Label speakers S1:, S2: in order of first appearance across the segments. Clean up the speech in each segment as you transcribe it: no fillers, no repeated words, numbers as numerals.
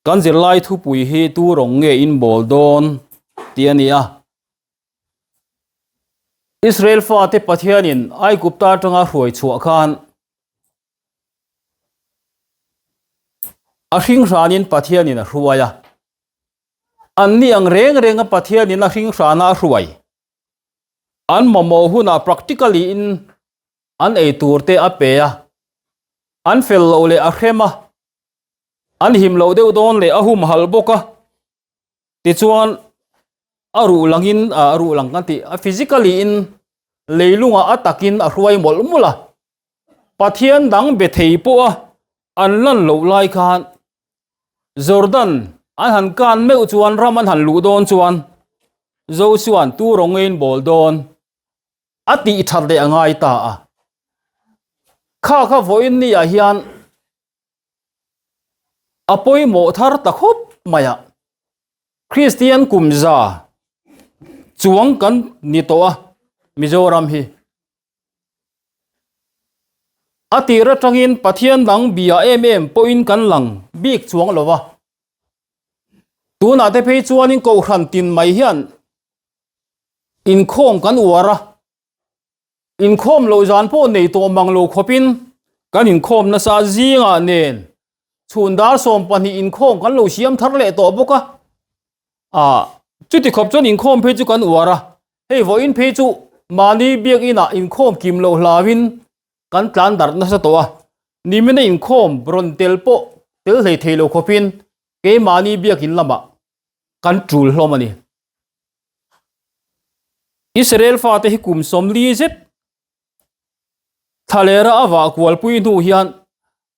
S1: kan zirlai thu pui hi tu rong nge in bol don tiania Israel fa te pathianin ai gupta tanga hruai chua khan a hring ranin pathianin a hruaya an ni ang reng pathianin a hring rana hruai an momo huna practically in an ei turte a peya an fel lo le a hrema an him lo deuh don le a hum hal boka ti chuan aru lang kan ti physically in leilunga atakin a hruai mol mula pathian dang be thei po a an lan lo lai khan Jordan an han kan meu chuan ram an han lu don chuan Joshua tu rongein bol don ati thar de angai ta a kha voin ni a hian apoi mo thar takhop maya Christian kumza chuang kan ni to a Mizoram hi atira tangin pathian dang bia point kan lang bik chuang lova tuna te phei chuan in ko hran tin mai hian in khom kan uara in khom lo zan po nei to mang lo khopin kan in khom na sa zinga nen chundar som pani in khom kan lo siam thar le to boka chuti khop chon in khom phei chu kan uara hei vo in phei chu mani biak ina in khom kim lo hlawin kan tlan dar na sa to a nimena in khom bron tel po tel hlei thei lo khopin ke mani biak in lama kan trul hlomani Israel fa te hi kum som li zet thalera awa kwal pui nu hian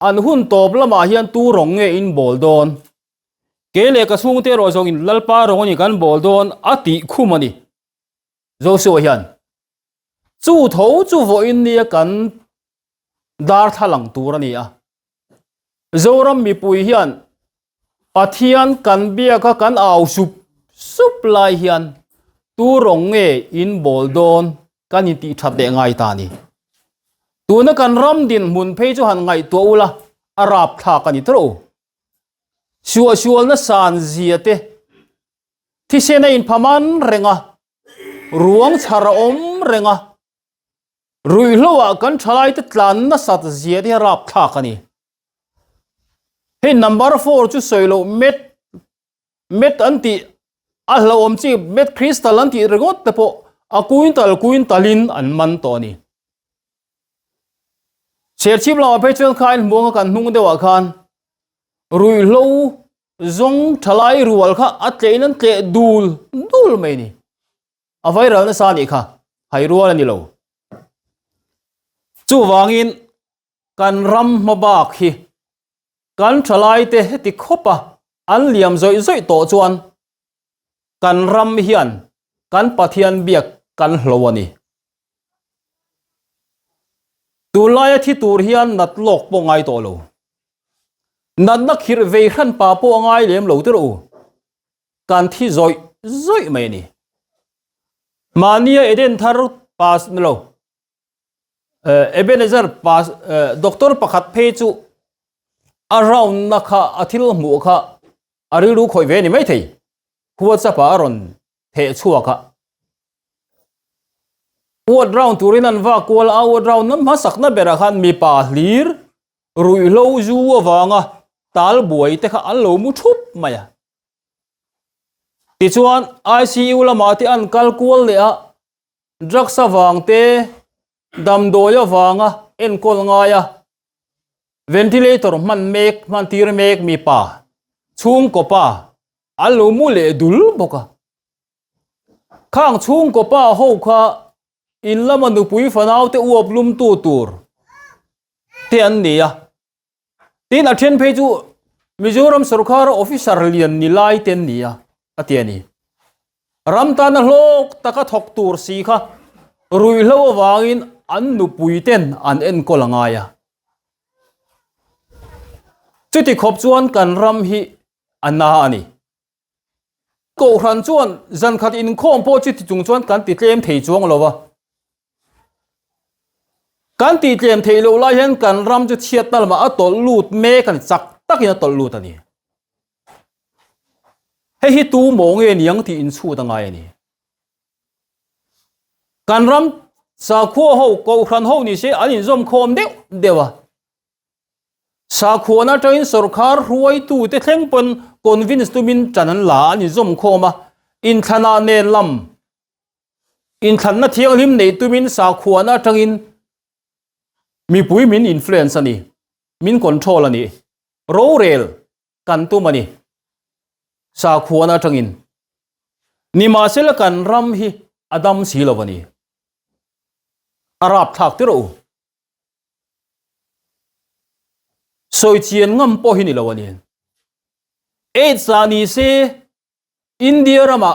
S1: an hun top lama hian tu rong nge in bol don ke le ka sung te ro jong in lalpa rong ni kan bol don ati khumani Joshua hian chu tho chu vo in ni kan dar thalang turani a zoram mi pui hian pathian kan bia ka kan au sup lai hian tu rong nge in bol don kan ti that de ngai ta ni tu na kan ram din mun phei chu han ngai to ula arap tha kan ni tro sual na san ziate thi se na in phaman renga ruang chhara om renga rui hlowa kan thalai te tlan na sat ziate rap tha kani hey number 4 chu soilo met anti ahla om chi met crystal anti regot te po a kuintalin an man to ni cherchim law petrol khain monga kan hnung dewa khan rui hlo zong thalai rual kha atlein an tle dul mai ni a viral na sa ni kha hai rual ani lo chu wangin kan ram mabak hi kan thalai te ti khopa an liam zoi to chuan kan ram hian kan pathian biak kan hlowani tulaya thi tur hian natlok po ngai to lo nan na khir ve khan pa po ngai lem lo te ro kan thi zoi mai ni mania eden thar pas lo Ebenezer pas doctor pakhat phei chu around na kha athil mu kha ariru khoi ve ni mai thei huwa cha pa ron the chuwa kha ward round turin an va kwal out round nam ma sakna bera khan mi pa hlir rui lo zu awanga tal buai te kha an lo mu thup maya ti chuan ICU lama ti an kal kwal le a drugs awang te dam doya wanga en kol ngaya ventilator man tir mek mi pa chung ko pa alo mu le dul boka khang chung ko pa ho kha in lama nu pui fanau te uop lum tu tur te an nia tin a then phe chu Mizoram sarkar officer lian ni lai ten nia atiani ramtan hlok taka thok tur si kha rui hlo wangin an nu pui ten an en kolangaya chuti khop chuan kan ram hi anna ani ko hran chuan zan khat in khom po chuti chung chuan kan ti tlem thei chuang lowa kan ti tlem thei lo lai hen kan ram chu chiat tal ma atol lut me kan chak takin atol lut ani hei hi tu mo nge niang ti in chu ta ngai ni kan ram sa kho ho ko khan ho ni se an in zom khom deu dewa sa kho na train sarkar ruai tu te thleng pon convince tu min chanan la an in zom khoma in thana ne lam in than na thiang lim nei tu min sa kho na tangin mi pui min influence ani min control ani ro rel kan tu mani sa kho na tangin ni ma sel kan ram hi adam silawani arab thak te ro soi chien ngam po hi ni lawani e chani se india rama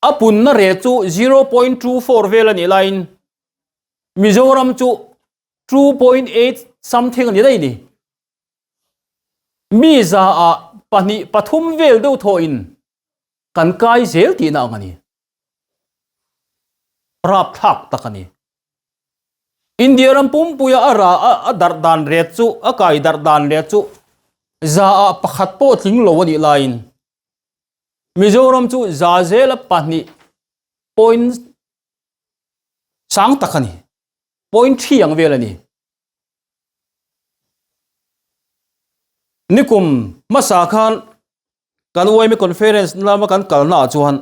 S1: apun na re chu 0.24 velani line mizoram chu 2.8 something ni dai ni mi za a pani pathum vel do tho in kan kai zel ti na ngani rap thak takani india ram pum puya ara a dardan re chu a kai dardan re chu za a pakhat po tling lo ni line mizoram chu za zel pani point sang takani point 3 ang velani nikum masakhan kan OIM conference lama kan kalna chuan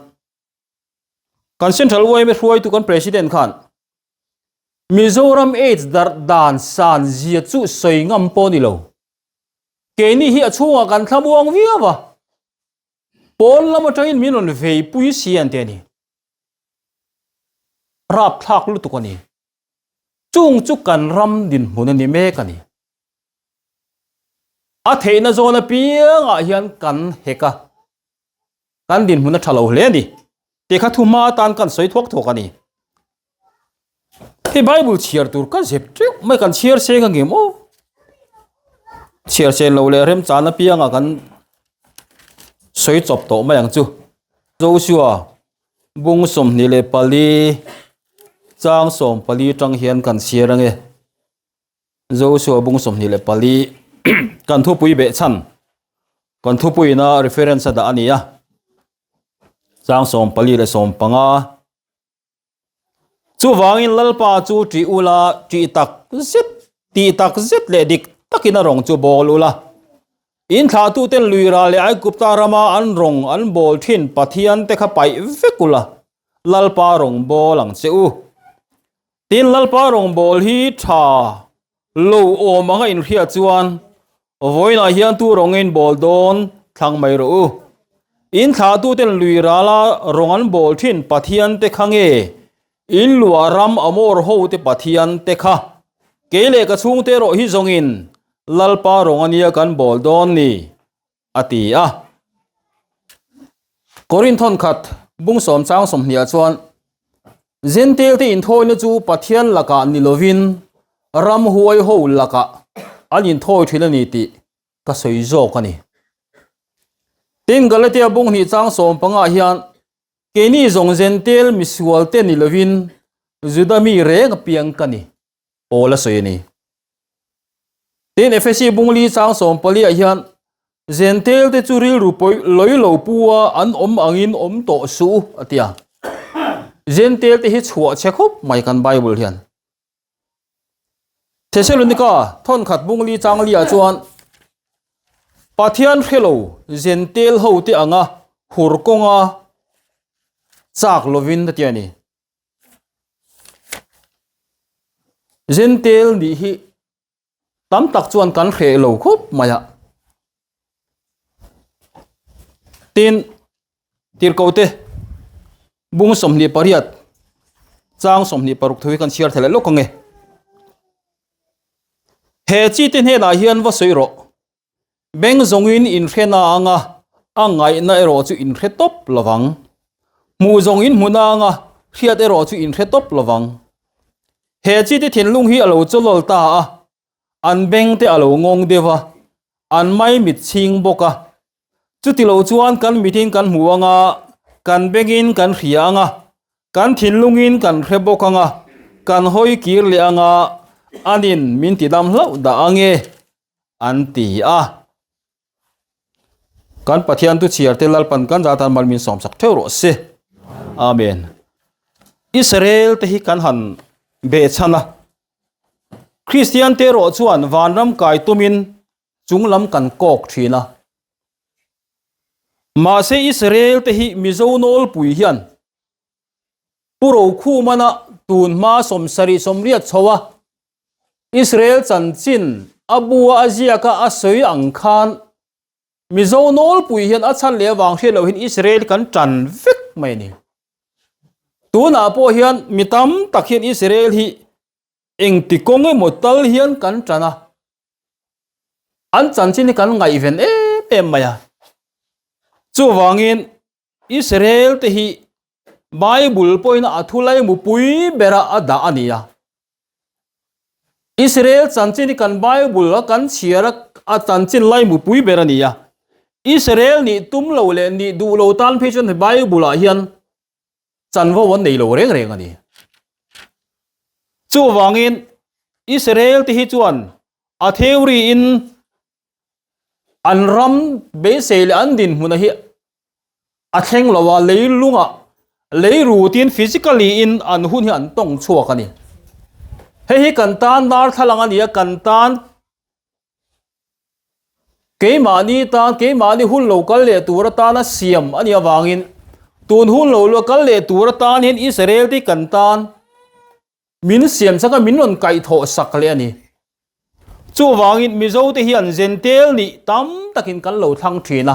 S1: kan central OIM huai tu kan president khan Mizoram age dar dan san zia chu soingam poni lo keni hi achunga kan thlamuang wiawa pon lama train minon vei pui sian te ni rap thak lu tu kani chung chu kan ram din munani me kani a theina zona pianga hian kan heka kan din huna thalo hle ni te kha thuma tan kan soi thok thok ani he bible chiar tur kan zep tre mai kan chiar se nga ngemo chiar se lo le rem chana pianga kan soi chop to mai ang chu joshua bung som ni le pali chang som pali tang hian kan chiar ange joshua bung som ni le pali kan thu pui be chan kan thu pui na reference da ania chang som pali le som panga chu wangin lalpa chu ti ula ti tak zet le dik takina rong chu bol ula in tha tu ten luira le ai gupta rama an rong an bol thin pathian te kha pai vekula lalpa rong bolang cheu tin lalpa rong bol hi tha lo o manga in ria chuan voina hian tu rongin bol don thlang mai ro in tha tu ten luira la rongan bol thin pathian te khange in luaram amor ho te pathian te kha kele ka chung te ro hi zongin lalpa rongania kan bol don ni ati a korinthon khat bung som chang som hnia chuan zentel te in thoina chu pathian laka ni lovin ram huai ho laka anin thoi thilani ti ka soi zo kani tin galatia bung ni chang som panga hian keni zong zentel misual te ni lovin judami reng piang kani ola soini tin fsc bungli chang som pali hian zentel te churil rupoi loilo puwa an om angin om to su atia zentel te hi chhuwa chekhop mai kan bible hian Thessalonica thon khat bungli changli a chuan pathian hello zentel ho te anga hurkonga chak lovin da tiani zentel ni hi tam tak chuan kan khe lo khop maya tin tir kote bung somni pariat chang somni paruk thui kan chiar thela lokange he chi tin he na hian wa soiro beng zongin in khena anga angai na ero chu in khe top lawang mu zongin huna anga khiat ero chu in khe top lawang he chi ti thin lung hi alo cholol ta a an beng te alo ngong dewa an mai mit ching boka chu ti lo chuan kan meeting kan muanga kan bengin kan rianga kan thin lungin kan khe bokanga kan hoi kir le anga anin min ti dam hlau da ange an ti a kan pathian tu chiar te lalpan kan zatan malmin som sak theu ro se amen Israel te hi kan han be chana Christian te ro chuan vanram kai tumin chunglam kan kok thina ma se Israel te hi mizonol pui hian puro khu mana tun ma som sari som riat chowa Israel chanchin abua azia ka asoi angkhan mizonol pui hian achan le wang hre lo hin Israel kan tran vek mai ni tuna po hian mitam takhian Israel hi engti konge motal hian kan trana an chanchin kan ngai ven em maya chu wangin Israel te hi Bible poina athulai mu pui bera ada ania Israel chanchin kan Bible kan chiara a chanchin lai mu pui bera nia Israel ni tum lo le ni du lo tan phe chon Bible a hian chanwo won nei lo reng reng ani chu wangin Israel ti hi chuan a theory in anram be sel an din huna hi a thleng lawa leilunga leirutin physically in an hun hi an tong chuak ani hi kan tan dar thalang ani kan tan keimani hun local le tur ta na siam ani awangin tun hun lo local le tur ta hin Israel ti kan tan min siam saka min on kai tho sak le ani chu wangin mizo te hian zentel ni tam takin kan lo thang thina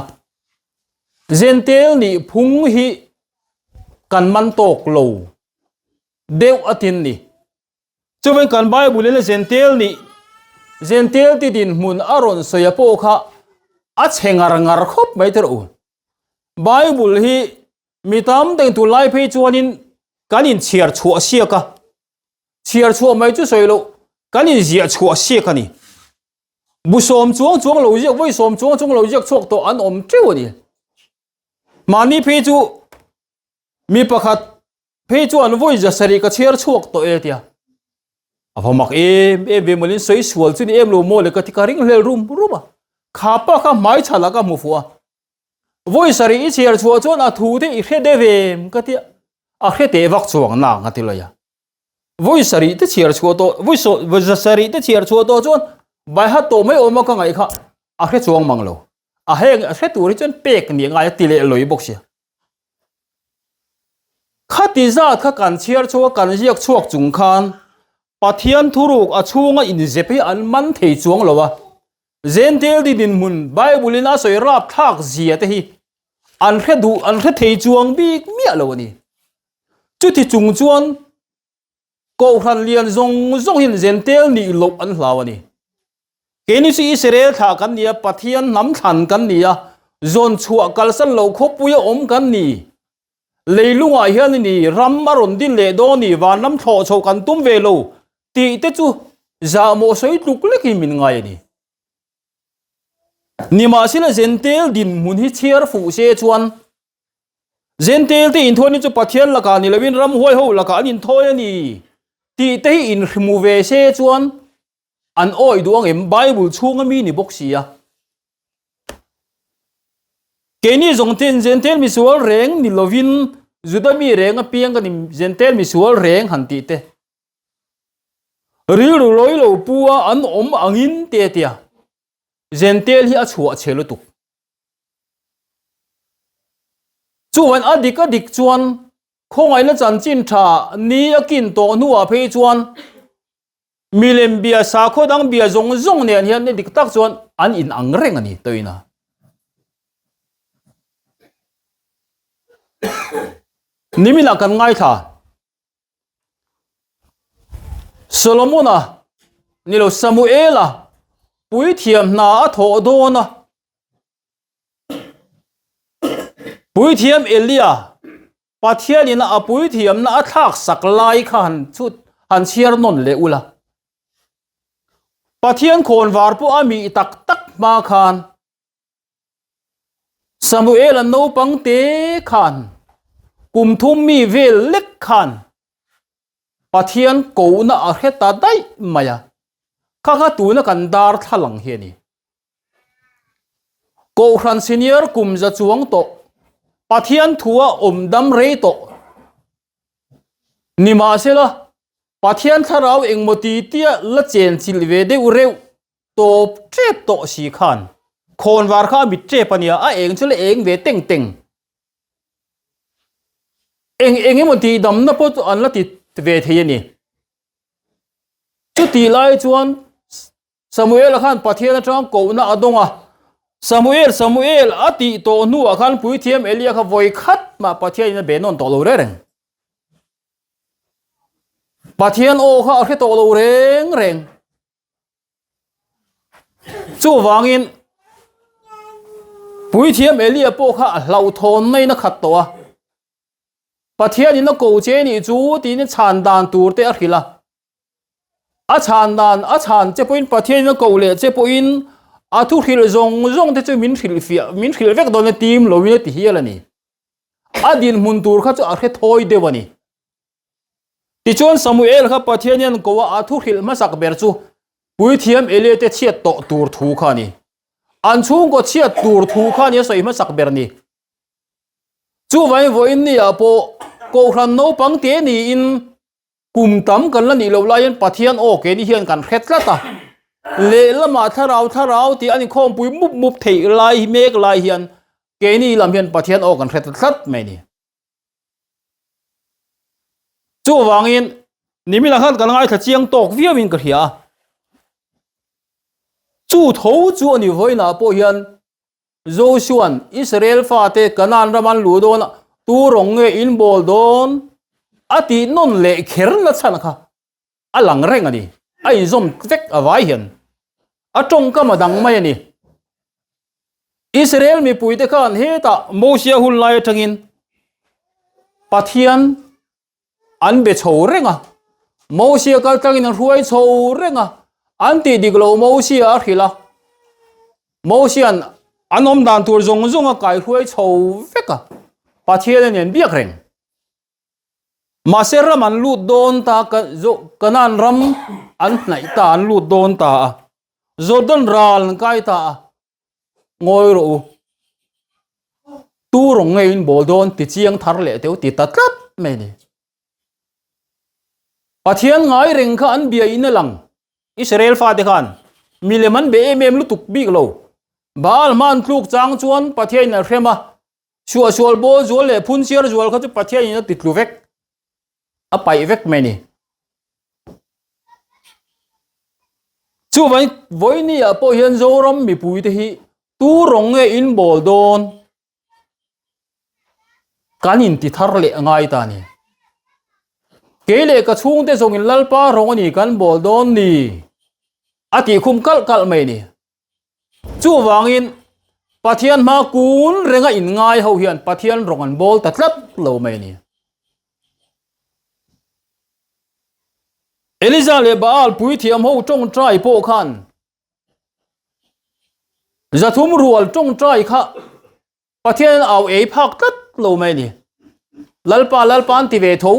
S1: zentel ni phung hi kan man tok lo deu atin ni chu wen kan Bible le zentel ti din mun aron soya po kha a chengar ngar khop mai ter u Bible hi mitam teng tu lai phe chuanin kanin chiar chu asia ka chiar chu mai chu soilo kanin zia chu asia ka ni bu som chuang lo jiak voi som chuang lo jiak chok to an om teu ni mani phe chu mi pakhat phe chu an voi ja sari ka chiar chuak to etia apamak ve molin soi sual chu ni em lo mo le ka tikaring le rum ruba khapa kha mai chala ka mufua voi sari i chiar chu chuan a thu te i khe de ve ka ti a khe te wak chuang na ngati lo ya voi sari te chiar chu to voi sari te chiar chu to chuan bai ha to mai oma ka ngai kha a khe chuang mang lo a heng a khe tu ri chuan pek ni ngai ti le loi bok sia khati za kha kan chiar chu kan jiak chuak chung khan pathian thuruk a chunga in zepe an man thei chuang lowa zentel di din mun Bible in a soi rap thak zia te hi an khe thei chuang bik mi alo ni chu ti chung chuan ko hran lian zong hin zentel ni lo an hlawani keni si Israel tha kan nia pathian nam than kan nia zon chua kalsan lo khopuya om kan ni leilunga hian ni ram maron din le do ni van nam tho chho kan tum ve lo ti te chu za mo soi tuk le ki min ngai ni nima sila zentel din mun hi chiar fu se chuan zentel te in thoni chu pathian laka ni lewin ram hoi ho laka anin thoi ani ti te in remove se chuan an oi duang em Bible chunga mi ni boxia keni zongten zentel mi sual reng ni lovin judami reng a piang ka ni zentel mi sual reng han ti te ri ru loi lo puwa an om angin te tia zentel hi a chua chelo tu chuan adik chuan khongai la chan chin tha ni akin to nuwa phe chuan milem bia sa khodang bia zong ne hian ne dik tak chuan an in ang reng ani toina nimila kan ngai tha Solomona nilo Samuela pui thiam na a tho dona pui thiam Elia pathian ina a pui thiam na a thak sak lai khan chut han chiar non le ula pathian khon war pu ami tak ma khan Samuel no pang te khan kum thum mi vel lek khan pathian ko na a heta dai maya kha tu na kan dar thalang he ni ko khan senior kum za chuang to pathian thua dam rei to nima se la pathian tharau engmoti tia la chen chil ve de ureu top trep to si khan khon war kha mit tre pania a eng chule eng ve teng teng eng emoti dam na pot an la ti ve the ni chu ti lai chuan Samuel khan pathian atang ko na adonga Samuel ati to nu khan pui thiam Elia kha voi khat ma pathian na benon to lo reng pathian o kha khe to lo reng chu wangin pui thiam Elia po kha hlau thon nei na khat to a pathian in ko che ni chu ti ni chan dan tur te a khila a chan che point pathian in ko le che point a thu khil zong te chu min khil vek don team lo win ti hial ani a din mun tur kha chu a khe thoi de wani ti chon Samuel kha pathian in ko a thu khil ma sak ber chu pui thiam Elia te chiat to tur thu kha ni an chung ko chiat tur thu kha ni soi ma sak ber ni chu vai voin ni a po ko khan no pang te ni in kum tam kan la ni lo lai pathian o ke ni hian kan khet la ta le lama tharau ti ani khom pui mup thei lai mek lai hian ke ni lam hian pathian o kan khet thlat mai ni chu wangin nimi la khan kan ngai tha chiang tok viamin ka hria chu tho chu ani voina po hian Joshua Israel fa te kanan raman lu don tu rong nge in bol don ati non le kher na chan kha alang reng ani ai zom vek awai hian atong ka madang mai ani Israel mi puite khan he ta Moses hul lai thangin pathian an be chho renga Moses kal tangin ruai chho renga anti diglo Moses a khila Moses anom dan tur zong a kai ruai chho veka pathian nen biak reng Maser man lut don ta kanan ram an nai ta an lut don ta Jordan ral kai ta ngoi ro tu rong ngei in bol don ti chiang thar le teu ti tatlat me ni pathian ngai reng kha an bia in lang Israel fa de khan mileman be em lu tuk big lo bal man tluk chang chuan pathian na rema sual bo zol le phun siar zol kha chu pathian in ti tlu vek a pai vek me ni chu voi ni a po hian zoram mi pui te hi tu rong nge in bol don kanin ti thar le ngai ta ni kele ka chung te zong in lalpa rong ani kan bol don ni ati khum kal mai ni chu wangin pathian ma kun renga in ngai ho hian pathian rong an bol tatlat lo mai ni Eliza le Baal pui thiam ho tong trai po khan zathum rual tong trai kha pathian au ei phak tat lo mai ni lalpan ti ve tho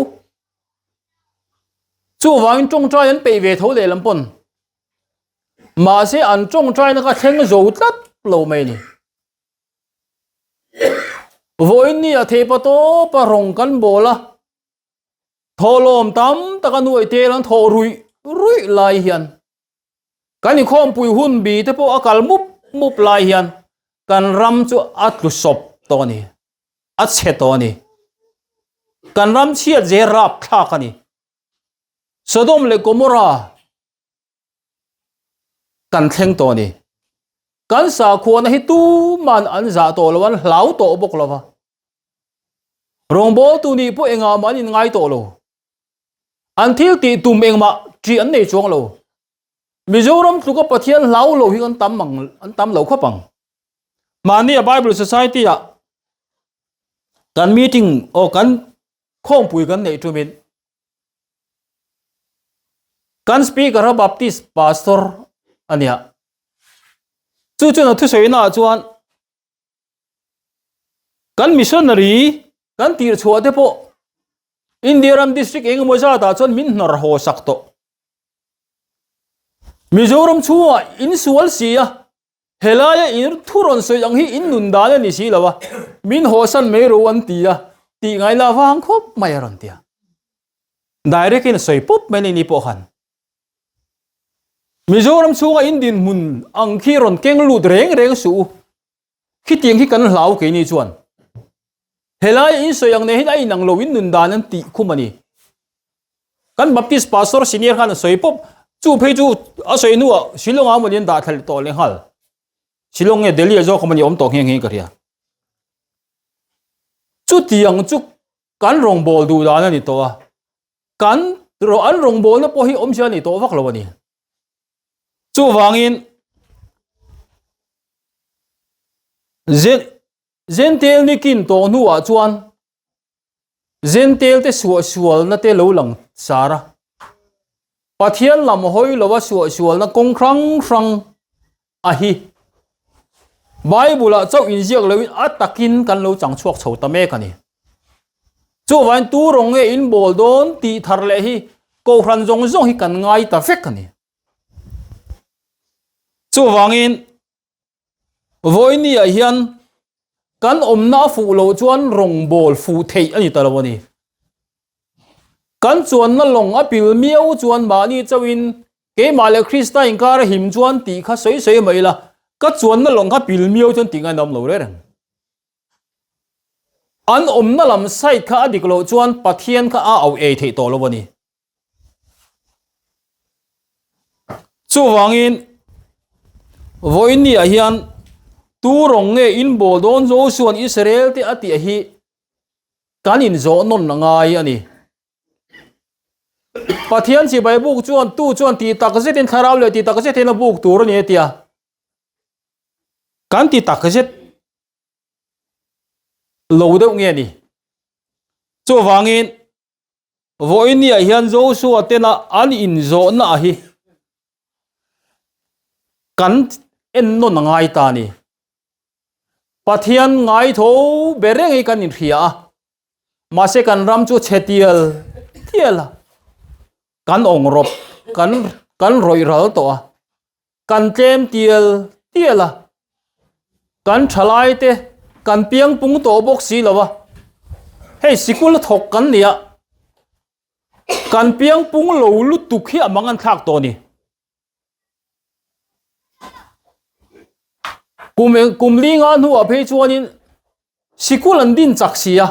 S1: chu wang tong trai an pe ve tho le lampon ma se an tong trai na ka theng zo tat lo mai ni voin ni a the pa to pa rong kan bola tholom tam taka nuai te lan tho rui lai hian kani khom pui hun bi te po akal mup lai hian kan ram chu atlu sop to ni at che to ni kan ram chiat je rap tha kani Sodom le Gomorrah kan thleng to ni kan sa khuana hi tu man an za to lawan hlau to bok lova rongbol tu ni po enga man in ngai to lo until ti tum engma tri an nei chuang lo Mizoram tuka pathian lau lo hi an tam lo khapang mani a Bible Society a kan meeting o kan khom pui kan nei tumin kan speaker a Baptist pastor ania chu na thu soina chuan kan missionary kan tir chuate po Indiaram district eng moja ta chon min nor ho sakto Mizoram chua in sual sia helaya in thuron soi ang hi in nun dan ni si lawa min hosan me ro an tia ti ngai la wang khop mai ron tia direct in soi pop men ni po khan Mizoram chunga indin mun ang khiron keng lut reng reng su khi tiang hi kan hlau ke ni chuan helai in soyang ne hin ai nang lo in nun dan an ti khumani kan baptist pastor senior khan soipop chu phei chu a soi nu silong a monin da thal to le hal silong nge delhi zo khomani om to heng heng karia chu tiang chu kan rong bol du da na ni to a kan ro an rong bol na po hi om sia ni to vak lo ani chu wangin zentel ni kin to nu a chuan zentel te sual na te lo lang sara pathian lam hoi lowa sual na kong krang a hi bible a chau in jiak lewin atakin kan lo chang chuak chho ta me kani chu wan tu rong e in bol don ti thar le hi ko hran jong jong hi kan ngai ta fek kani chu wangin voini a hian kan omna fu lo chuan rong bol fu thei ani talawani kan chuan na long a pil miau chuan mani chawin ke male krista in kar him chuan ti kha soi mai la ka chuan na long kha pil miau chuan ti nga nam lo re rang an omna lam side kha adik lo chuan pathian kha a au e thei to lawani chu wangin voini a hian tu rong nge in bol don zo suan Israel te ati hi kanin zo non na ngai ani pathian chi bai buk chuan tu chuan ti takzet in tharau le ti takzet in buk tur ni tia kan ti takzet lo deuh nge ni chu wangin voini a hian zo su atena an in zo na hi kan en non na ngai ta ni pathian ngai tho bereng hi kan in ria ma se kan ram chu chetial tiela kan ong rop kan roi ral to kan tlem tiela kan thalai te kan piang pung to bok si lawa hei sikul thok kan nia kan piang pung lo lu tu khi amangan thak to ni kum linga nu a phei chuanin sikul an din chak sia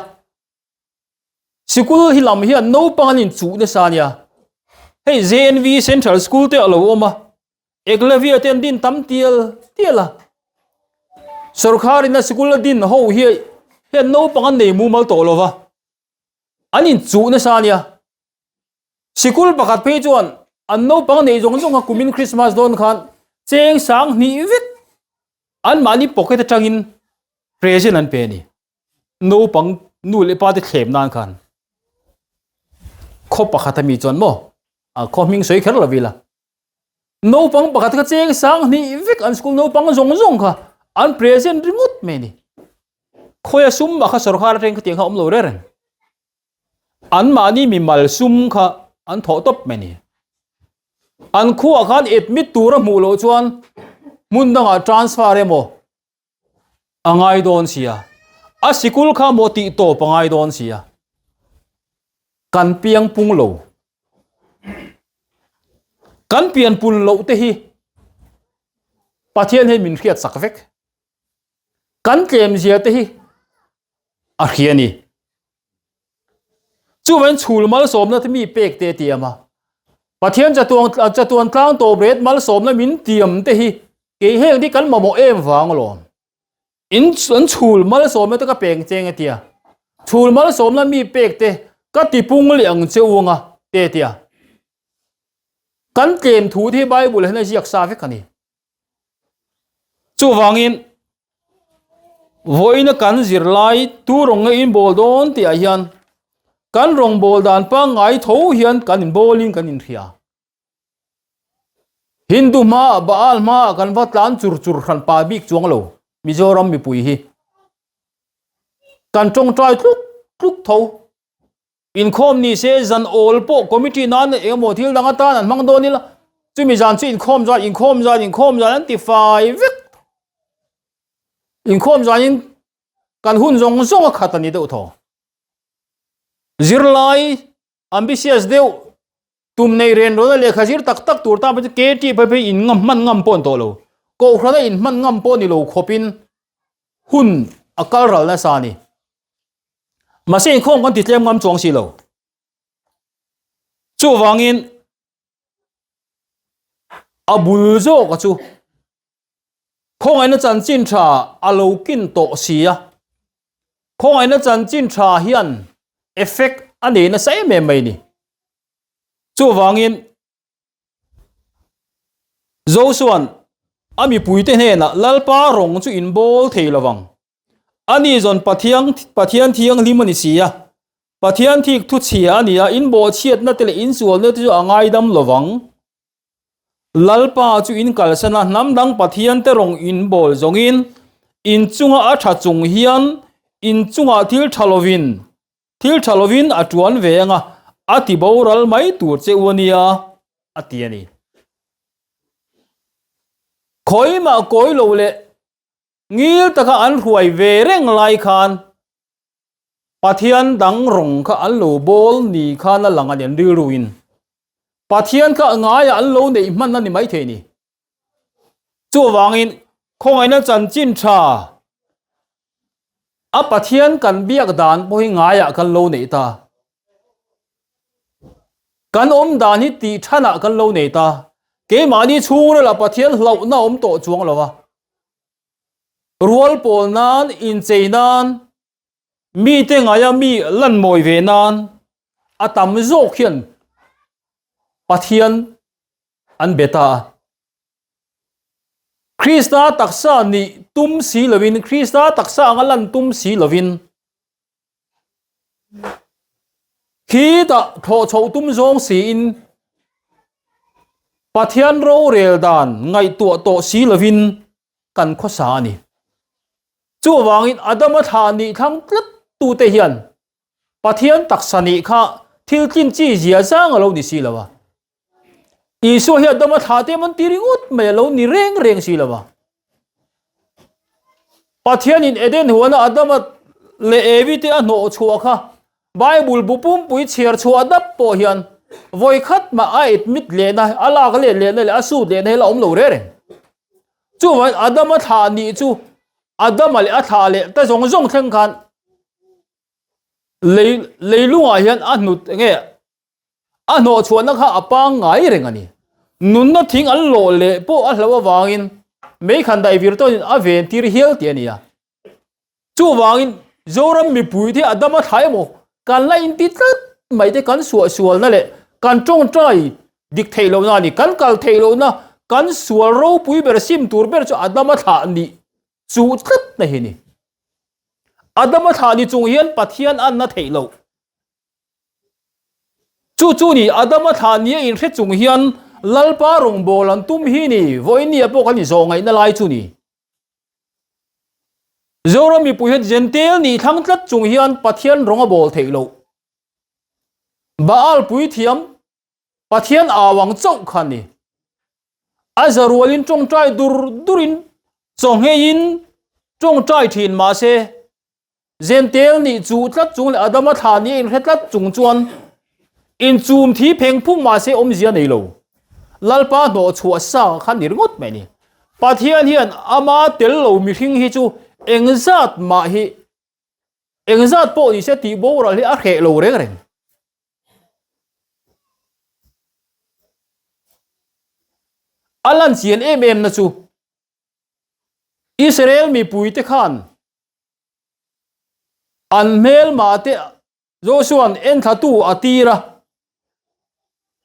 S1: sikul hi lam hi an no panin chu ne sa nia hei ZNV Central School te alo oma eklavia ten din tam tiela sarkari na sikul din ho hi he no pangan nei mu mal to lova anin chu ne sa nia sikul pakhat phei chuan an no pang nei jong jong ha kumin Christmas don khan cheng sang ni vit an mani pocket atangin present an pe ni no pang nu le pa te thlem nan khan kho pakhat mi chon mo a kho ming soi kher lovila no pang pakhat ka cheng sang ni vik an school no pang jong kha an present remote me ni khoya sum ma kha sarkar reng ka tiang ha om lo re ren an mani mi mal sum kha an tho top me ni an khu khan admit tura mu lo chuan mun danga transfer emo angai don sia a sikul kha moti to pangai don sia kan piang pung lo kan pian pun lo te hi pathian he min khiat sak vek kan tlem zia te hi a khiani chu wen chul mal som na mi pek te tiama pathian chatuan tlang to bret mal som na min tiam te hi ke heng di kan mo em wang lo in chul mal som te ka peng cheng tia chul mal som na mi pek te ka ti pung liang cheuanga te tia kan tlem thu thi bible hena jiak sa vek ani chu wangin voina kan zirlai tu rong in bol don ti a hian kan rong bol dan pa ngai tho hian kan in bowling kan in ria Hindu ma baal ma kan vatlan chur khan pa bik chuang lo Mizoram mi pui hi kan chong trai tluk tho in khom ni se zan ol po committee nan emo thil danga tan an mang donila chumi jan chi in khom jan an ti fai vek in khom zanin kan hun zong zong khatani deuh tho zirlai ambitious deuh tum nei ren ro le khazir tak tak tur ta pe ke pe in ngam man ngam pon to lo ko khra in man ngam pon ni lo khopin hun akal ral na sa ni mà xin không con thịt lem ngâm chuông xì lầu chú vàng in bùi rô cả chú không ai nó chân chín trà lâu kinh tổ xì à không ai nó chân chín trà hiền effect anh ấy nó sẽ mềm mềm nè chú vàng in dấu xuân ami bùi tên hè nè lalpa rong chú in bol thề là vàng ani zon pathian thiang limani sia pathian thik thu chia ania in bo chiat na tele in sual na chu angai dam lowang lalpa chu in kalsana namdang pathian te rong in bol zongin in chunga a tha chung hian in chunga thil thalovin atuan venga ati boral mai tur che uania atiani khoi ma koi lo le ngil taka an huai ve reng lai khan pathian dang rong kha an lo bol ni khan la lang an ri ruin pathian kha nga ya an lo nei man na ni mai the ni chu wangin khong ai na chan chin tha a pathian kan biak dan bo hi nga ya kan lo nei ta kan om dan hi ti thana kan lo nei ta ke mani chung la pathian hlo na om to chuang lawa rual pol nan in chei nan mi te ngaya mi lan moi ve nan atam zo khian pathian an beta Krista taksa ni tum si lovin Krista taksa ngalan tum si lovin khi ta tho chho tum zong si in pathian ro rel dan ngai to si lovin kan kho sa ni chú wangin adama thani thang tlat tu te hian pathian taksani kha thil kin chi zia sang alo ni si lawa isu hi adama thate man tiringut me lo ni reng si lawa pathian in eden huana adama le evite a no chua kha bible bupum pui cher chua dap po hian voi khat ma a admit le na ala ga le asu le na la om lo re chú wan adama thani chu Adam ali athale ta zong theng khan leilunga hian anut nge ano chuan kha apa ngai reng ani nun na thing an lo le po a hlawa wangin me khan dai vir to in aven tir hial ti ania chu wangin zoram mi pui thi Adam a thai mo kan la in ti tat mai te kan sual na le kan tong trai dik thailo na ni kan kal thailo na kan sual ro pui ber sim tur ber chu Adam a tha ni chú tất này hình Adam thà ni chung hian pathian an na theilo chu ni Adam thà ni in khe chung hian lalpa rong bolan tum hi ni voi ni apo kan ni zo ngai na lai chu ni zora mi pu het gentel ni thang tlat chung hian pathian ronga bol theilo baal pui thiam pathian awang chau khan ni azarwalin chong trai durin chong hein chong trai thin ma se gentel ni chu tlat chung le adama tha ni in hetlat chung chuan in chum thi pheng phung ma se om zia nei lo lalpa no chua sa khan nir ngot mai ni pathian hian ama tel lo mi hing hi chu engzat ma hi engzat po ni se ti bo ra hi a khe lo reng alan chian em na chu Israel mi pui te khan an mel ma te Joshua en thatu atira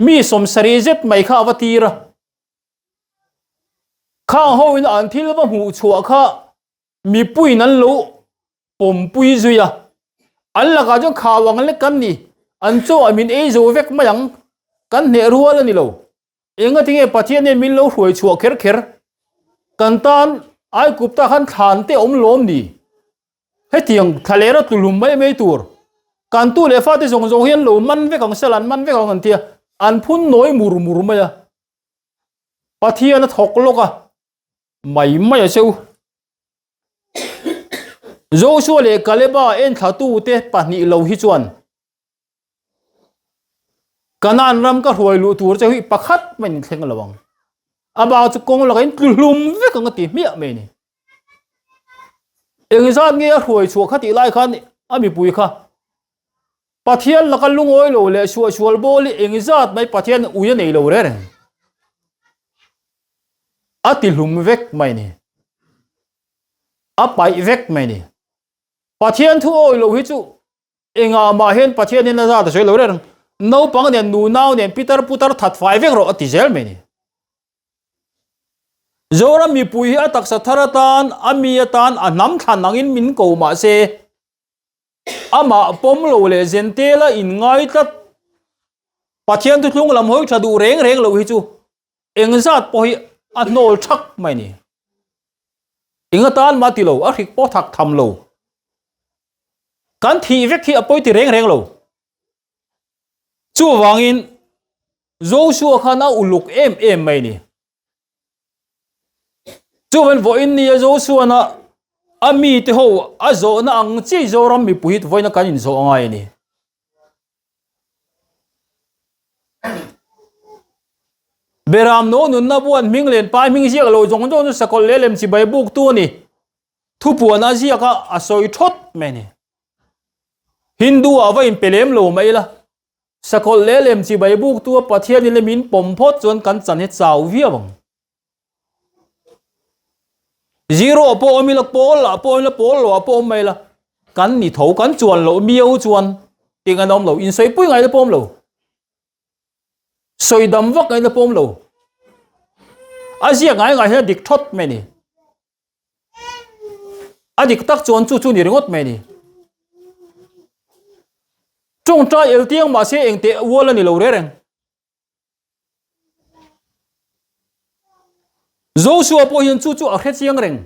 S1: mi som sarizet mai kha awatira kha ho in an thil wa hu chua kha mi pui nan lo pom pui zuya an la ka jong kha wang le kan ni an cho amin e zo vek mayang kan ne rual ni lo enga tinge pathian ne min lo huai chua kher kan tan ai kupta khan than te om lom ni he tiang thalera tulum mai tur kan tu le fa te zong hian lo man ve kang salan man ve kang tia an phun noi mur maya pathian thok loka mai mai seu Joshua le Kaleba en thatu te pahni lo hi chuan Kanan ram ka hruai lu tur chawi pakhat man thleng lawang aba chu kong la in tlum ve ka ngati mi me ni engizat nge hruai chu khati lai khan ami pui kha pathian la kalung oi lo le sual boli engizat mai pathian uya nei lo re ati lum vek mai ni apai vek mai ni pathian thu oi lo hi chu enga ma hen pathian in za ta sei lo re no pang ne nu nau ne Peter putar that fai vek ro ati zel mai ni zora mi pui hi atak sa tharatan ami atan anam thanangin min ko ma se ama pom lo le zentela in ngai tat pathian tu tlung lam hoi thadu reng lo hi chu engzat po hi anol thak mai ni ingatan mati lo a hrik po thak tham lo kan thi vek hi apoi ti reng lo chu wangin Joshua khana uluk em mai ni chu ven vo in ni Joshua na ami te ho azo na ang chi zoram mi puhit voina kanin zo ngai ni beram no nun na buan minglen pai ming ziak lo jong jong sakol lelem chi bai buk tu ni thu pu na zia ka asoi thot me ni Hindu ava in pelem lo mai la sakol lelem chi bai buk tu pathian ni lemin pom phot chon kan chan he chaw vi awang zero po omila pol lo po mai la kan ni tho kan chuan lo miau chuan ting anom lo in soi pui ngai pom lo soi dam vak ngai pom lo azia ngai he dik thot me ni adik tak chuan chu ni ringot me ni chung tra el tiang ma se eng te wol ni lo re reng Joshua po hian chu a khet chiang reng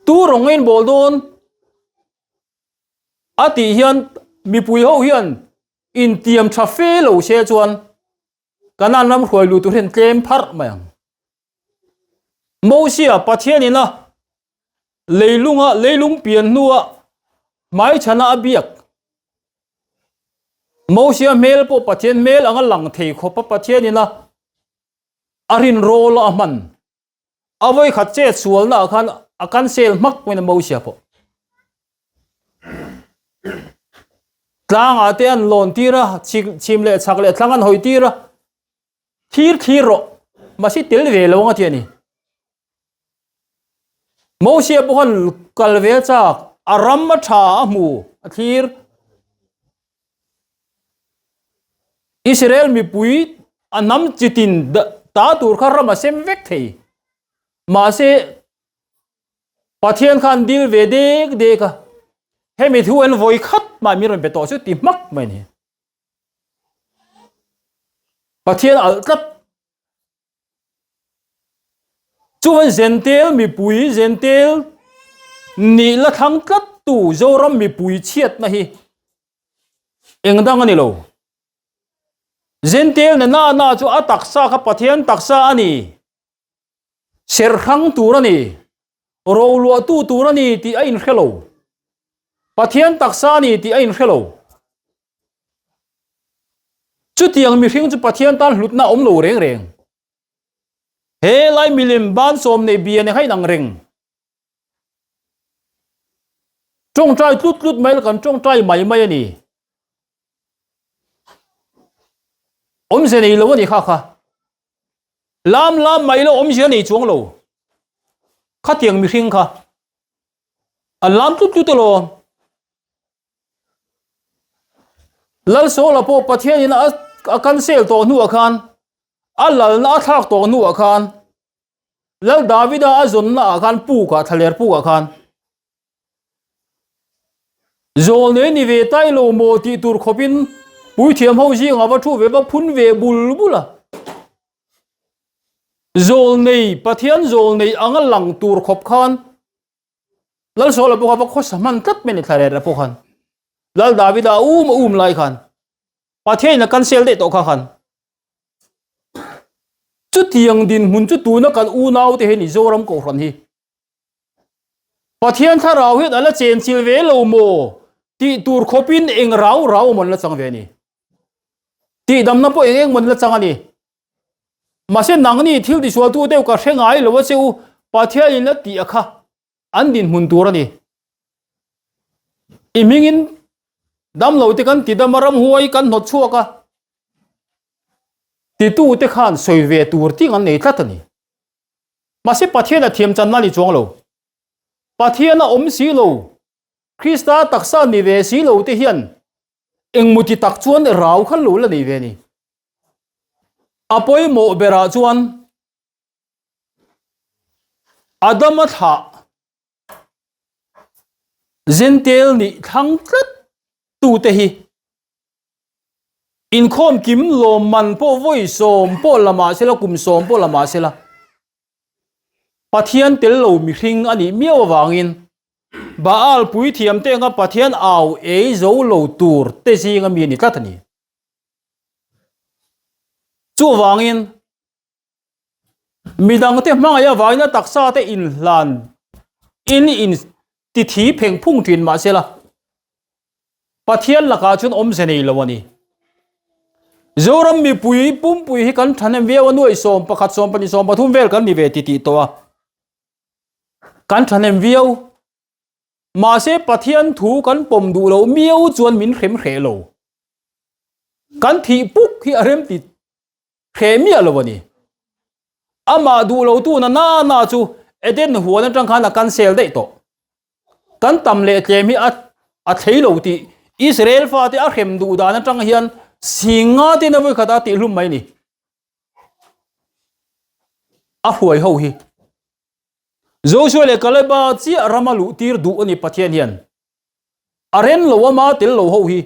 S1: tu rongen boldon ati hian mi pui ho hian in tiam tha fe lo se chuan kanan ram khoi lu tu hen tlem phar mayang mosia pathian ina leilung pian nuwa mai chana abiak mosia mel po pathian mel anga lang thei khopa pathian ina arin rol aman avoi khat che sual na khan akan sel mak poina mosia po tlang ate an lon tira chim le chak le tlangan hoi tira thir ro masi til ve lo nga tiani mosia po han kalve chak aram ma tha mu thir Israel mi pui anam chitin ta tur khar ma sem vek thei ma se pathian khan dil ve de ka hemi thu en voi khat ma mi ron be to chu ti mak mai ni pathian al tat chuan zentel mi pui zentel ni la thang tat tu zoram mi pui chiat na hi engdang ani lo zentel na chu ataksa kha pathian taksa ani ser khang turani rolo tu turani ti ain khelo pathian taksa ni ti ain khelo chu tiang mi hring chu pathian tan hlut na om lo reng he lai milim ban som nei bian hai nang reng trong trai tlut mai kan trong trai mai ani om se nei lo ni kha lam mai lo om se nei chuang lo kha tiang mi hring kha a lam tlut lo lal so la po pathian in a kan sel to nu akhan a lal na thak to nu akhan lal davida azon na akhan pu ka thaler pu akhan zol ne ni ve tai lo mo ti tur khopin pui thiam ho ji nga ba thu ve ba phun ve bula zol nei pathian zol nei anga lang tur khop khan lal so la po ka ba kho saman tat me ni thare ra po khan lal davida lai khan pathian na cancel de to khan chu tiang din mun chu tu na kan u nau te he ni zoram ko ran hi Pathian tha rau hi ala chen chil ve lo mo ti tur khopin eng rau mon la chang ve ni ti dam na po eng mon la chang ani ma se nang ni thil di sual tu deu ka hrengai lo cheu Pathian in la ti akha an din mun tur ani imingin dam lo te kan ti damaram huai kan not chuaka ti tu te khan soi ve tur ti ngan nei tlatani ma se Pathian a thiam chan na ni chong lo Pathian a om si lo Krista taksa ni ve si lo te hian engmuti tak chuan rau khan lo la nei ve ni apoi mo bera chuan Adam a tha zentel ni thang tlat tu te hi in khom kim lo man po voi som po lama sela kum som po lama sela Pathian tel lo mi hring ani miaw wangin baal pui thiam te nga Pathian aw e zo lo tur te si nga mi ni tlatani chu wangin midang te hmanga ya wangina taksa te in hlan in ti thi pheng phung thin ma sela Pathian laka chun om se nei lawani zoram mi pui pum pui hi kan thanem ve anuai som pakhat som pani som pathum vel kan ni ve ti towa kan thanem viau ma se Pathian thu kan pom du lo miau chuan min khrem khre lo kan thi puk hi arem ti khe mi alawani ama du lo tu na chu eden huan atang khana cancel dei to kan tam le tlem hi a thei lo ti Israel fa te a khem du dan atang hian singa te na voi khata ti hlum mai ni a huai ho hi Joshua le kaleba chi ramalu tir du ani Pathian hian aren lo ma tel lo ho hi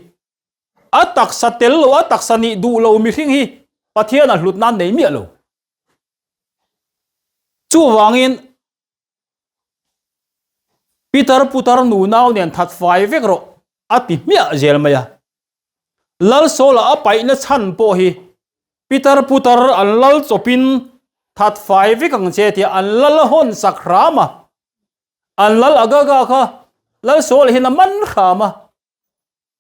S1: atak sa tel lo atak sa ni du lo mi hring hi Pathian a hlut nan nei mi lo chu wangin Peter putar nu naw nen that fai vek ro ati mia zel maya lal sola a pai na chan po hi Peter putar an lal chopin that fai vek ang che ti an lal hon sakrama an lal agaga kha lal sol hin man khama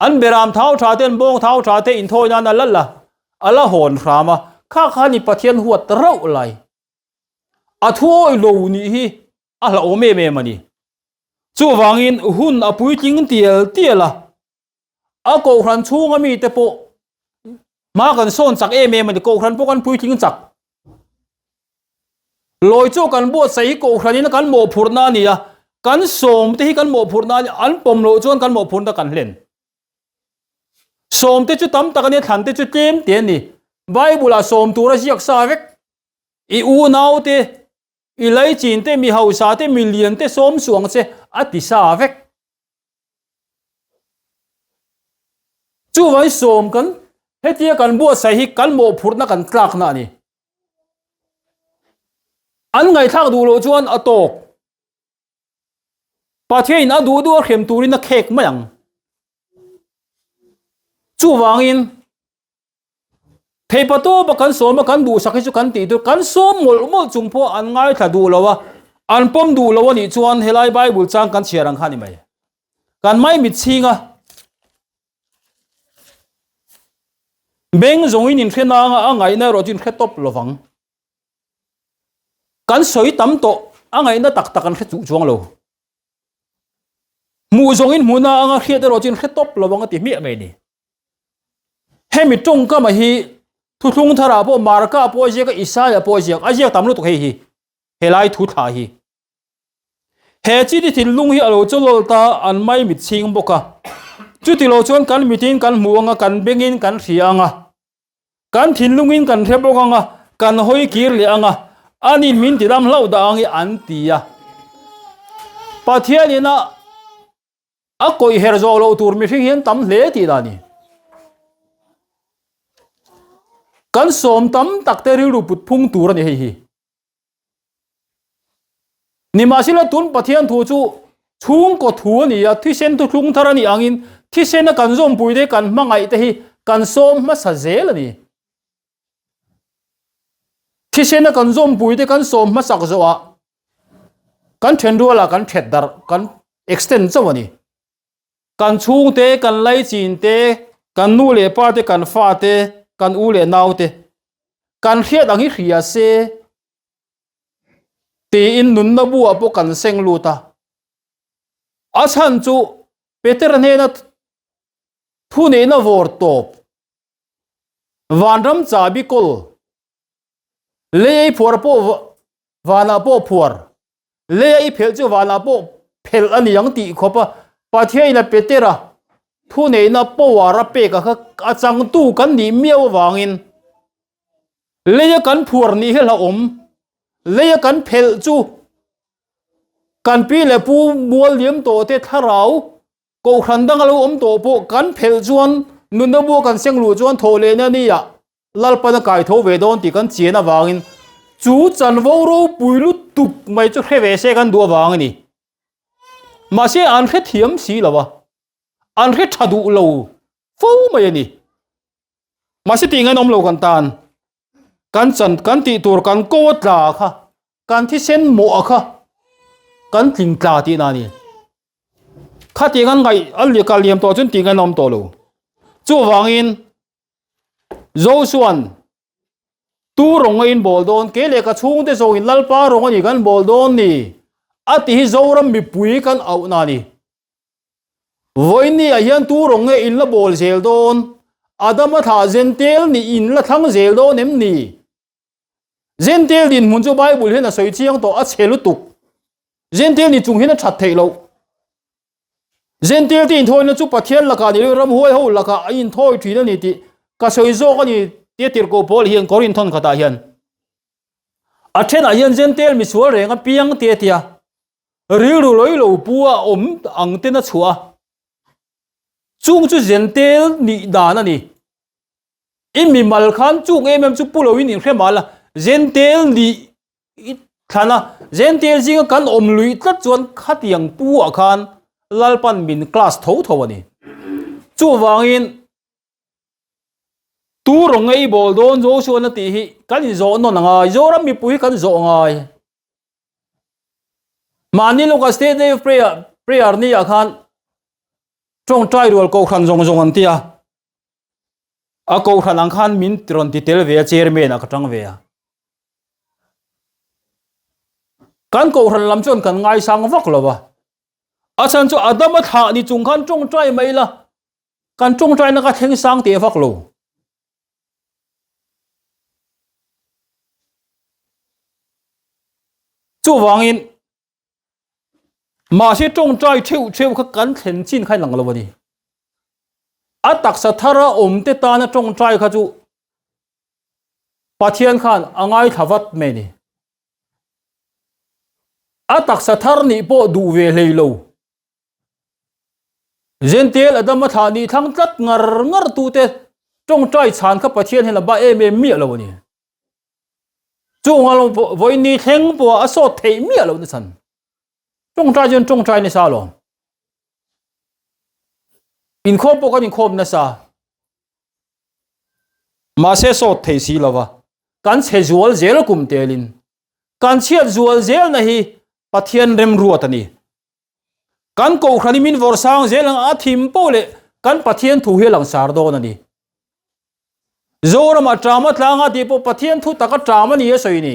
S1: an beram thau tha ten bong thau tha te in thoi na na lal la ala hon khama kha ni Pathian huat rau lai a thoi lo ni hi a la o me mani chu wangin hun apui ting tiela a ko hran chunga mi te po ma kan son chak mani ko hran po kan pui ting chak loi chu kan bo sei ko hranin kan mo phurna ni a kan som te hi kan mo phurna ni an pom lo chuan kan mo phurna kan hlen som te chu tam takani than te chu tlem te ni Bible a som tura siak sa vek I u nau te I lai chin te mi hau sa te million te som suang che ati sa vek chu vai som kan hetia kan bo sai hi kan mo phurna kan tlak na ni an ngai thak du lo chuan atok Pathian a du khem turin a khek mayang chu wangin thei pato ba kan som kan du sakhi chu kan ti tu kan som mol chungpho an ngai tha du lawa an pom du lawa ni chuan helai Bible chang kan chiarang khani mai kan mai mit chinga beng zongin in khena nga angai na rotin khetop lovang kan soi tam to angai na tak takan khe chu chuang lo mu zongin muna anga khiat rotin khetop lovang ti mi mai ni hemi tong ka ma hi thu thung thara po marka po je ka Isaiah po je a je tamlu to hi helai thu tha hi he chi ti thil lung hi alo cholol ta an mai mit ching boka chu ti lo chon kan mitin kan muanga kan bengin kan rianga kan thin lungin kan thebokanga kan hoi kir le anga ani min ti dam lau da angi an tia Pathian ina a koi her zo lo tur mi hring hian tam hle ti dani kan som tam takte ri ru put phung tur ni hi ni masila tun Pathian thu chu chung ko thu ni ya thi sen tu thung tharani angin thi sen na kan zom pui de kan mangai te hi kan som ma sa zel ani thi sen na kan zom pui de kan som ma sak zo a kan then ru la kan thet dar kan extend chawani kan chung te kan lai chin te kan nu le pa te kan fa te kan u le nau te kan hiat ang hi hria se ti in nun na bu apo kan seng lu ta asan chu Peter ne na thu ne na vor top vanram chabi kol le phor po wana po phor le ai phel chu wana po phel ani yang ti khopa pathei na Petera thu ne na po wara pe ka ka chang tu kan ni miaw wangin le kan phur ni hela le kan phel chu kan pi le pu mual liam to te tharau ko khandang lo to po kan phel chuan nun na bu kan seng lu chuan thole na ni ya lalpa na kai tho ve don ti kan chiena wangin chu chan vo ro puilu tuk mai chu hre ve se kan du wang ni ma se an khe thiam si lawa an khe thadu lo fo mai ni ma se ti ngai nom lo kan tan kan chan kan ti tur kan ko tla kha kan thi sen mo kha kan tling tla ti na ni kha ti ngan ngai al li ka liam to chun ti ngai nom to lo chu wangin Josuan tu rong in bol don ke le ka chung te zo in lalpa rong ani kan bol don ni ati hi zoram mi pui kan au na ni voini a hian tu rong in la bol zel don adama tha zentel ni in la thang zel don em ni zentel din mun chu bible hena soi chiang to a chelu tuk zentel ni chung hena that thei lo zentel tin thoi na chu pathian la ka ni ram hoi ho la ka in thoi thi na ni ti ka soi zo ka ni te tir ko bol hian korin thon khata hian a then a hian zentel mi sual renga piang te tia ri ru loi lo puwa ang te na chua chung chu zentel ni da na ni in mi mal khan chung em chu pulo in in khemala zentel ni thana zentel jing kan lui tlat chuan khatiang pu a khan lalpan min class tho tho ani chu wangin tu rong ei bol don Joshua na ti hi kan zo no na ngai zo ram mi pui kan zo ngai mani lo ka state day of prayer ni a khan trong trai rol ko khan zong zong an tia a ko khan ang khan min tron ti tel ve chairman a ka tang ve a kan ko khan lam chon kan ngai sang vak lo ba asan chu adam a tha ni chung khan trong trai mai la kan trong trai na ka theng sang te vak lo chu wangin ma se trong trai theu kha kan thlen chin khai lang lo ni a tak sa thara te ta na trong trai kha chu pathian khan angai thawat me ni a tak sa thar ni po du ve hlei lo zentel adam tha ni thang tlat ngar tu te trong trai chan kha pathian hela ba em mi lo ni chu ngal voi ni theng po a so thei mi lo ni chan trong trai ni sa lo in khom po kan in khom na sa ma se so thei si lova kan che zual zel kum telin kan chiat zual zel na hi pathian rem ruat ani kan ko khani min vor sang zelang a thim po le kan pathian thu helang sar do na ni zora ma trama tlanga ti po pathian thu taka trama ni soi ni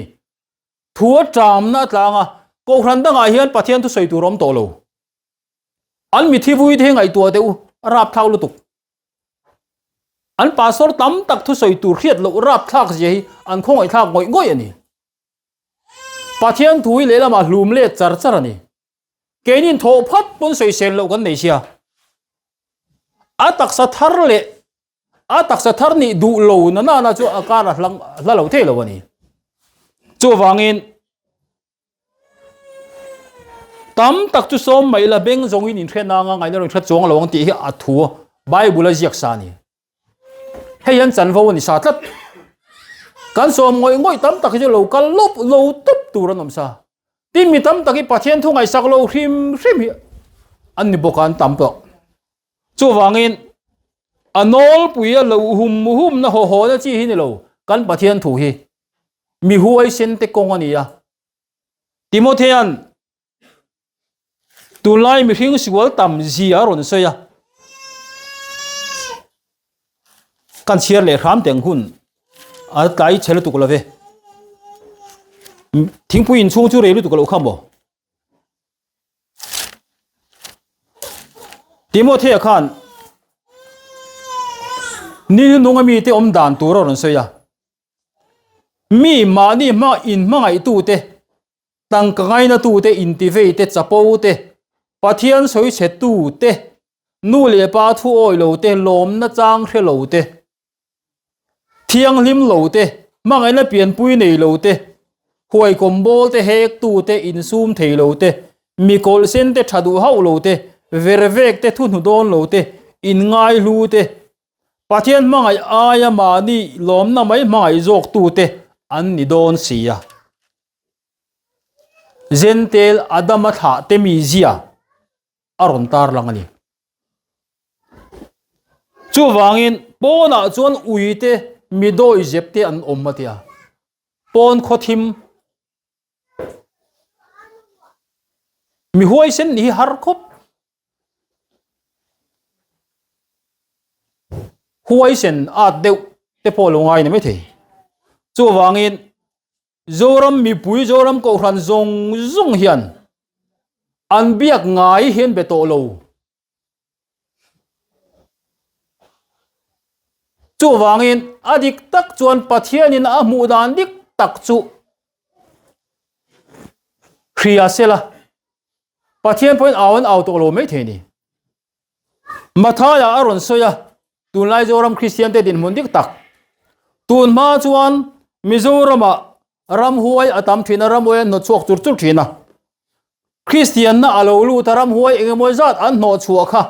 S1: thu tram na tlanga ko khran da nga hian pathian thu soi tu rom to lo an mi thi vui the ngai tu deu rap thau lu tuk an pastor tam tak thu soi tu khiat lo rap thak je an khong ai thak ngoi ani pathian thui le lama hlum le char char ani kenin tho phat pon soi sel lo kan nei sia atak sa thar ni du lo na chu akara hlang la lo the lo ani chu wangin tam tak chu som mai la beng zong in thena nga ngai no thla chong lo ang ti hi a thu bible a jiak sa ni heyan chan vo ni sa tlat kan som ngoi tam tak je lo kal lop lo tup turan om sa tin mi tam taki pathian thu ngai sak lo hrim hi an ni bokan tam to chu wangin anol puya lo hum na ho na chi hi ni lo kan pathian thu hi mi huai sen te kong ani ya Timothean tu lai mi hing sual tam zia ron soya kan chiar le ram teng hun a tai chele tu ko ve thing pu in chung chu re lu tu ko kham bo Timothy khan ni nunga mi te om dan tu ron soya mi ma ni ma in ma ngai tu te tang ka ngai na tu te in ti ve te chapo te pathian soi che tu te nu le pa thu oi lo te lom na chang hre lo te thiang lim lo te ma ngai na pian pui nei lo te huai kom bol te hek tu te in sum thei lo te mi kol sen te thadu hau lo te vervek te thun hu don lo te in ngai lu te pathian ma ngai aya ma ni lom na mai ma ngai jok tu te an ni don sia zentel adama tha te mi zia aron tar langani chu wangin pona chuan uite midoi jepte an ommatia pon khothim mi huai sen ni har khop huai sen at deu te polongai ne me the chu wangin zoram mi pui zoram ko ran zong zong hian an biak ngai hian be to lo chu wangin adik tak chuan pathianin a mu dan dik tak chu khria sela pathian point awan auto lo me the ni mathaya aron soya tun lai zoram christian te din mun dik tak tun ma chuan mizorama ram huai atam thina ram huai no chuak tur tur thina christian na alo lu taram huai engmoi zat an no chuak kha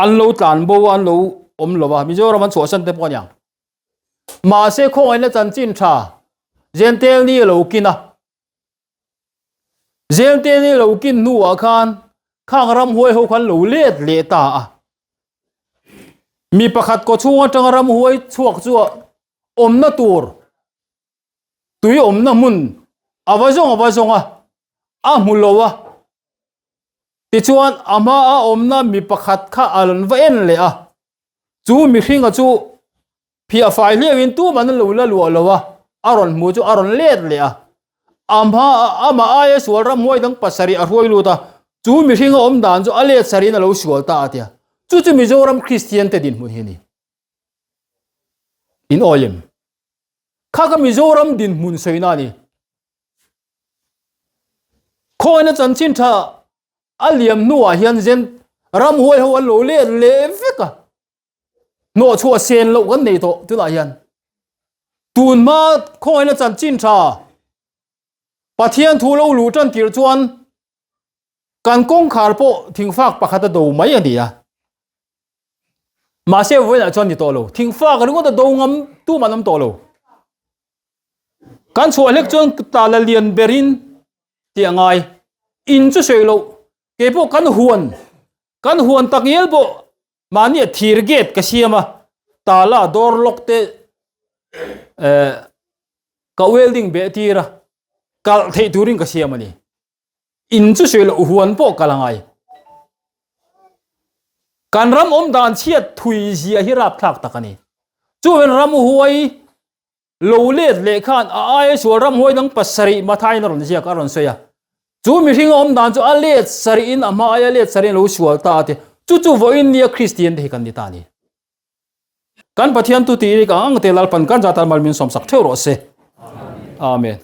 S1: an lo tlan bo an lo om lowa mizoram an chuasan te ponyang ma se khoi na chan chin tha zentel ni lo kina zentel ni lo kin nu a khan khang ram huai ho khan lo let le ta a mi pakhat ko chunga tang ram huai chuak chu om na tur tui om na mun awazong a mulowa ti chuan ama a om na mi pakhat kha alon va en le a chu mi hringa chu phia fai lewin tu man lo la lu lowa aron mu chu aron let le a ama aya sual ram huai dang pasari a huai lu ta chu mi hringa om dan chu ale sari na lo sual ta atia chu mizoram christian te din mun hi ni in oyem khaka mizoram din mun soina ni khoina chanchin tha aliam nuwa hian zen ram huai ho lo le le veka no chua sen lo gan nei to tu la hian tun ma khoina chanchin tha pathian thu lo lu tan tir chuan kan kong khar po thingfak pakhata do mai ania ma se voi na chuan ni to lo thingfak ringo da do ngam tu manam to lo kan chua lek chuan ta la lian berin tiangai in chu seilo ke po kan huan takiel po mani thir gate ka siama tala door lock te ka welding be tira kal thei turing ka siama ni in chu seilo huan po kalangai kan ram om dan chiat thui zia hi rap thak takani chu wen ram huai lo let le khan a ai so ram huai dang pasari mathai na ron zia ka ron soya chu mi hring om dan chu a let sari in ama aya let sari lo sual ta te chu voin nia christian de kan ni ta ni kan pathian tu ti ka ang te lal pan kan jata mal min som sak theu ro se amen